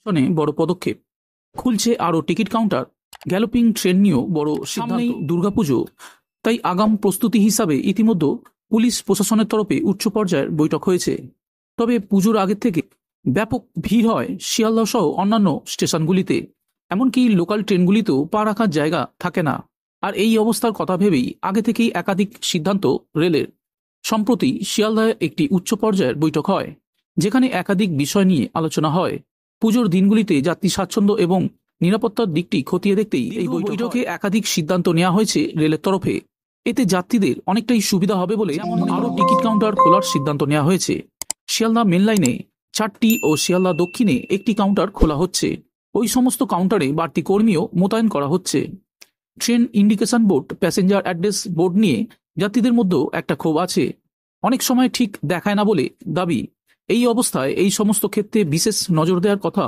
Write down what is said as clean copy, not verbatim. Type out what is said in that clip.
শনে বড় পদক্ষেপ, খুলছে আরও টিকিট কাউন্টার, গ্যালোপিং ট্রেন নিয়েও বড় সামনেই দুর্গাপুজো, তাই আগাম প্রস্তুতি হিসাবে ইতিমধ্যে পুলিশ প্রশাসনের তরফে উচ্চ পর্যায়ের বৈঠক হয়েছে। তবে পুজোর আগের থেকে ব্যাপক ভিড় হয় শিয়ালদহ সহ অন্যান্য স্টেশনগুলিতে, এমনকি লোকাল ট্রেনগুলিতেও পা রাখার জায়গা থাকে না। আর এই অবস্থার কথা ভেবেই আগে থেকেই একাধিক সিদ্ধান্ত রেলের। সম্প্রতি শিয়ালদহে একটি উচ্চ পর্যায়ের বৈঠক হয়, যেখানে একাধিক বিষয় নিয়ে আলোচনা হয়। পুজোর দিনগুলিতে যাত্রী স্বাচ্ছন্দ্য এবং নিরাপত্তার দিকটি খতিয়ে দেখতেই এই বৈঠকে একাধিক সিদ্ধান্ত নেওয়া হয়েছে রেলের তরফে। এতে যাত্রীদের অনেকটাই সুবিধা হবে বলে আরও টিকিট কাউন্টার খোলার সিদ্ধান্ত নেওয়া হয়েছে। শিয়ালদহ মেন লাইনে 4টি ও শিয়ালদহ দক্ষিণে একটি কাউন্টার খোলা হচ্ছে। ওই সমস্ত কাউন্টারে বাড়তি কর্মীও মোতায়েন করা হচ্ছে। Train indication board, passenger address board নিয়ে যাত্রীদের মধ্যেও একটা ক্ষোভ আছে, অনেক সময় ঠিক দেখায় না বলে দাবি। এই অবস্থায় এই সমস্ত ক্ষেত্রে বিশেষ নজর দেওয়ার কথা